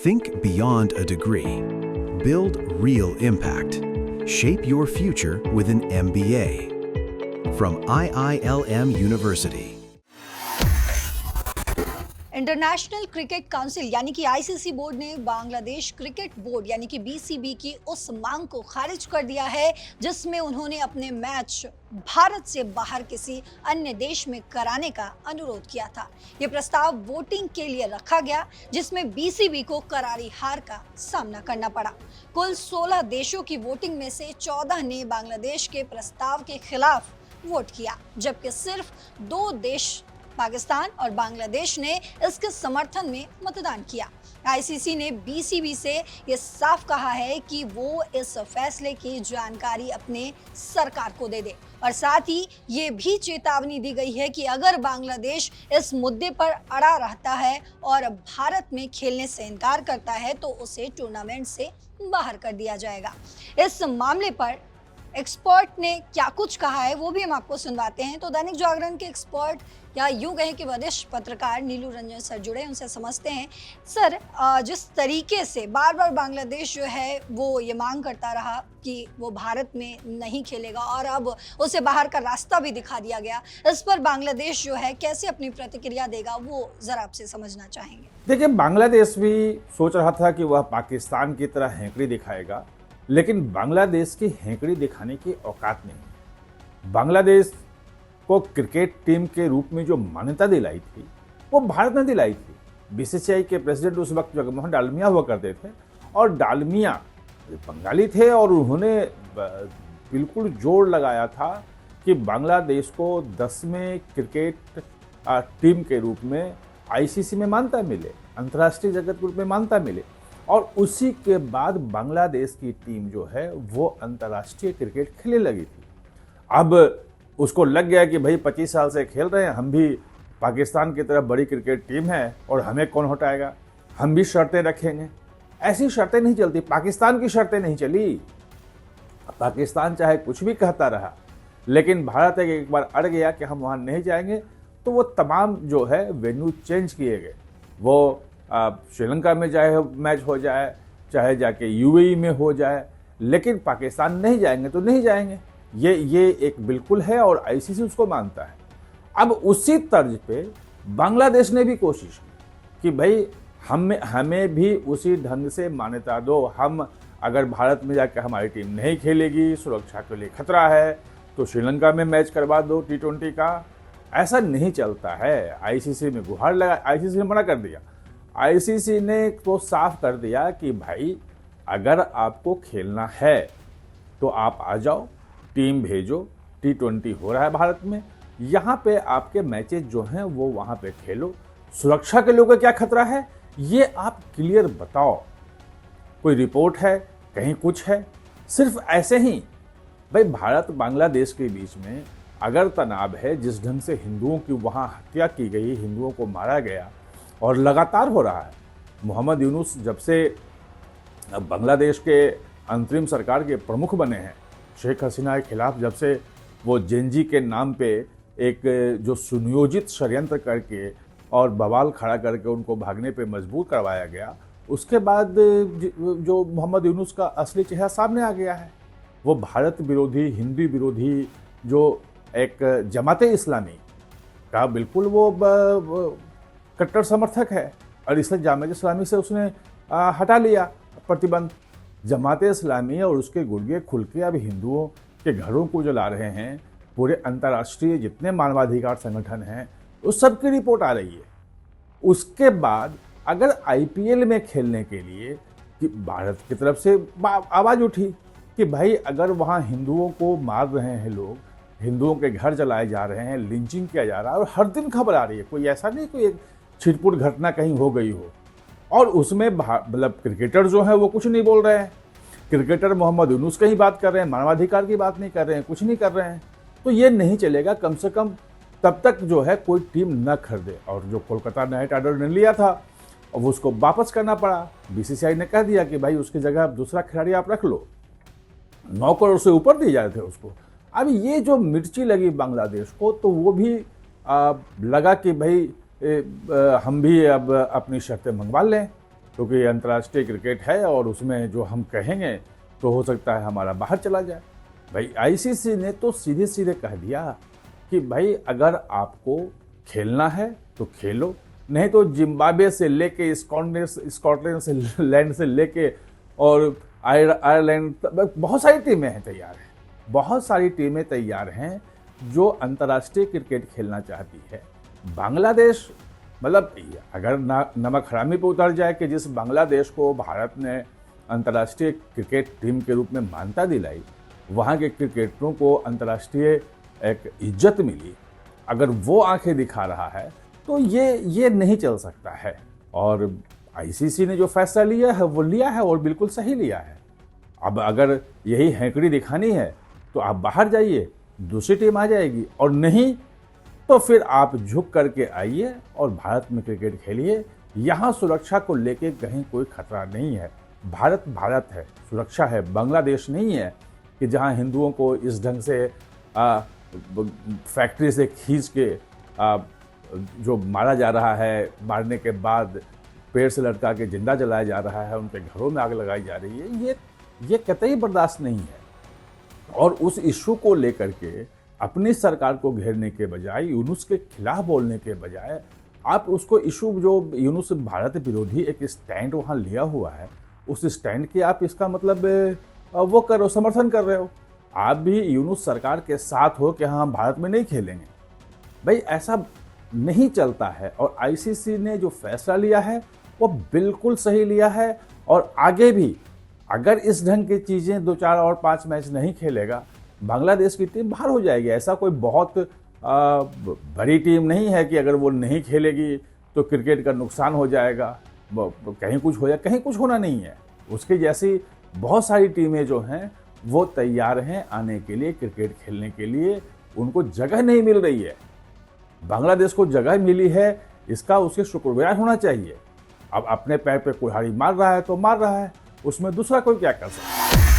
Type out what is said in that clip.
Think beyond a degree. Build real impact. Shape your future with an MBA. From IILM University. International cricket council यानी कि ICC board ने Bangladesh cricket board यानी कि BCB की उस मांग को खारिज कर दिया है जिसमें उन्होंने अपने मैच भारत से बाहर किसी अन्य देश में कराने का अनुरोध किया था। ये प्रस्ताव वोटिंग के लिए रखा गया जिसमें बीसीबी को करारी हार का सामना करना पड़ा। कुल 16 देशों की वोटिंग में से 14 ने बांग्लादेश के प्रस्ताव के खिलाफ वोट किया, जबकि सिर्फ 2 देश पाकिस्तान और बांग्लादेश ने इसके समर्थन में मतदान किया। आईसीसी ने बीसीबी से ये साफ कहा है कि वो इस फैसले की जानकारी अपने सरकार को दे दे और साथ ही ये भी चेतावनी दी गई है कि अगर बांग्लादेश इस मुद्दे पर अड़ा रहता है और भारत में खेलने से इनकार करता है तो उसे टूर्नामेंट से बाहर कर दिया जाएगा। इस मामले पर एक्सपर्ट ने क्या कुछ कहा है वो भी हम आपको सुनवाते हैं। तो दैनिक जागरण के एक्सपर्ट या यूं कहें कि वरिष्ठ पत्रकार नीलू रंजन सर जुड़े, उनसे समझते हैं। सर, जिस तरीके से बार बार बांग्लादेश जो है वो ये मांग करता रहा कि वो भारत में नहीं खेलेगा और अब उसे बाहर का रास्ता भी दिखा दिया गया, इस पर बांग्लादेश जो है कैसे अपनी प्रतिक्रिया देगा वो जरा आपसे समझना चाहेंगे। देखिए, बांग्लादेश भी सोच रहा था कि वह पाकिस्तान की तरह हेंकड़ी दिखाएगा, लेकिन बांग्लादेश की हेंकड़ी दिखाने की औकात नहीं। बांग्लादेश को क्रिकेट टीम के रूप में जो मान्यता दिलाई थी वो भारत ने दिलाई थी। बीसीसीआई के प्रेसिडेंट उस वक्त जगमोहन डालमिया हुआ करते थे और डालमिया बंगाली थे और उन्होंने बिल्कुल जोर लगाया था कि बांग्लादेश को 10वें क्रिकेट टीम के रूप में आईसीसी में मान्यता मिले, अंतर्राष्ट्रीय जगत के रूप में मान्यता मिले। और उसी के बाद बांग्लादेश की टीम जो है वो अंतर्राष्ट्रीय क्रिकेट खेलने लगी थी। अब उसको लग गया कि भाई 25 साल से खेल रहे हैं, हम भी पाकिस्तान की तरफ बड़ी क्रिकेट टीम है और हमें कौन हटाएगा, हम भी शर्तें रखेंगे। ऐसी शर्तें नहीं चलती, पाकिस्तान की शर्तें नहीं चली। पाकिस्तान चाहे कुछ भी कहता रहा, लेकिन भारत एक बार अड़ गया कि हम वहाँ नहीं जाएंगे, तो वो तमाम जो है वेन्यू चेंज किए गए। वो श्रीलंका में चाहे मैच हो जाए, चाहे जाके यूएई में हो जाए, लेकिन पाकिस्तान नहीं जाएंगे तो नहीं जाएंगे। ये एक बिल्कुल है और आईसीसी उसको मानता है। अब उसी तर्ज पे बांग्लादेश ने भी कोशिश की कि भाई हमें भी उसी ढंग से मान्यता दो। हम अगर भारत में जाकर हमारी टीम नहीं खेलेगी, सुरक्षा के लिए खतरा है, तो श्रीलंका में मैच करवा दो T20 का। ऐसा नहीं चलता है। आईसीसी में गुहार लगा, आईसीसी ने मना कर दिया। आईसीसी ने तो साफ कर दिया कि भाई अगर आपको खेलना है तो आप आ जाओ, टीम भेजो, T20 हो रहा है भारत में, यहाँ पे आपके मैचेस जो हैं वो वहाँ पे खेलो। सुरक्षा के लोगों का क्या खतरा है ये आप क्लियर बताओ। कोई रिपोर्ट है, कहीं कुछ है, सिर्फ ऐसे ही। भाई भारत बांग्लादेश के बीच में अगर तनाव है, जिस ढंग से हिंदुओं की वहाँ हत्या की गई, हिंदुओं को मारा गया और लगातार हो रहा है। मोहम्मद यूनुस जब से बांग्लादेश के अंतरिम सरकार के प्रमुख बने हैं, शेख हसीना के खिलाफ जब से वो जेनजी के नाम पे एक जो सुनियोजित षड्यंत्र करके और बवाल खड़ा करके उनको भागने पे मजबूर करवाया गया, उसके बाद जो मोहम्मद यूनुस का असली चेहरा सामने आ गया है। वो भारत विरोधी, हिंदू विरोधी जो एक जमाते इस्लामी का बिल्कुल वो कट्टर समर्थक है और इसलिए जमाते इस्लामी से उसने हटा लिया प्रतिबंध। जमाते इस्लामी और उसके गुर्गे खुल के अब हिंदुओं के घरों को जला रहे हैं। पूरे अंतर्राष्ट्रीय जितने मानवाधिकार संगठन हैं उस सब की रिपोर्ट आ रही है। उसके बाद अगर आईपीएल में खेलने के लिए कि भारत की तरफ से आवाज़ उठी कि भाई अगर वहाँ हिंदुओं को मार रहे हैं लोग, हिंदुओं के घर जलाए जा रहे हैं, लिंचिंग किया जा रहा है और हर दिन खबर आ रही है, कोई ऐसा नहीं कोई एक छिटपुट घटना कहीं हो गई हो, और उसमें मतलब क्रिकेटर जो है वो कुछ नहीं बोल रहे हैं। क्रिकेटर मोहम्मद यूनुस की ही बात कर रहे हैं, मानवाधिकार की बात नहीं कर रहे हैं, कुछ नहीं कर रहे हैं। तो ये नहीं चलेगा। कम से कम तब तक जो है कोई टीम न खरीदे। और जो कोलकाता नाइट राइडर ने लिया था अब उसको वापस करना पड़ा। बीसीसीआई ने कह दिया कि भाई उसकी जगह दूसरा खिलाड़ी आप रख लो। 9 करोड़ से ऊपर दिए जाते थे उसको। अब ये जो मिर्ची लगी बांग्लादेश को, तो वो भी लगा कि भाई हम भी अब अपनी शर्तें मंगवा लें। क्योंकि ये अंतर्राष्ट्रीय क्रिकेट है और उसमें जो हम कहेंगे तो हो सकता है हमारा बाहर चला जाए। भाई आईसीसी ने तो सीधे सीधे कह दिया कि भाई अगर आपको खेलना है तो खेलो, नहीं तो जिम्बाब्वे से लेके स्कॉटलैंड से लैंड से लेके और आयरलैंड, बहुत सारी टीमें हैं तैयार हैं, बहुत सारी टीमें तैयार हैं जो अंतर्राष्ट्रीय क्रिकेट खेलना चाहती है। बांग्लादेश, मतलब अगर नमक हरामी पे उतर जाए कि जिस बांग्लादेश को भारत ने अंतर्राष्ट्रीय क्रिकेट टीम के रूप में मान्यता दिलाई, वहाँ के क्रिकेटरों को अंतर्राष्ट्रीय एक इज्जत मिली, अगर वो आंखें दिखा रहा है तो ये नहीं चल सकता है। और आईसीसी ने जो फैसला लिया है वो लिया है और बिल्कुल सही लिया है। अब अगर यही हैंकड़ी दिखानी है तो आप बाहर जाइए, दूसरी टीम आ जाएगी, और नहीं तो फिर आप झुक करके आइए और भारत में क्रिकेट खेलिए। यहाँ सुरक्षा को लेके कहीं कोई खतरा नहीं है। भारत भारत है, सुरक्षा है। बांग्लादेश नहीं है कि जहाँ हिंदुओं को इस ढंग से फैक्ट्री से खींच के जो मारा जा रहा है, मारने के बाद पेड़ से लटका के जिंदा जलाया जा रहा है, उनके घरों में आग लगाई जा रही है, ये कतई बर्दाश्त नहीं है। और उस इशू को लेकर के अपनी सरकार को घेरने के बजाय, यूनुस के खिलाफ बोलने के बजाय, आप उसको इशू, जो यूनुस भारत विरोधी एक स्टैंड वहाँ लिया हुआ है, उस स्टैंड के आप इसका मतलब वो करो, समर्थन कर रहे हो। आप भी यूनुस सरकार के साथ हो कि हाँ, हम भारत में नहीं खेलेंगे। भाई ऐसा नहीं चलता है। और आईसीसी ने जो फैसला लिया है वो बिल्कुल सही लिया है। और आगे भी अगर इस ढंग की चीज़ें 2, 4 और 5 मैच नहीं खेलेगा, बांग्लादेश की टीम बाहर हो जाएगी। ऐसा कोई बहुत बड़ी टीम नहीं है कि अगर वो नहीं खेलेगी तो क्रिकेट का नुकसान हो जाएगा, कहीं कुछ हो जाए, कहीं कुछ होना नहीं है। उसके जैसी बहुत सारी टीमें जो हैं वो तैयार हैं आने के लिए, क्रिकेट खेलने के लिए। उनको जगह नहीं मिल रही है। बांग्लादेश को जगह मिली है, इसका उसके शुक्रगुजार होना चाहिए। अब अपने पैर पे कुल्हाड़ी मार रहा है तो मार रहा है, उसमें दूसरा कोई क्या कर सकता है।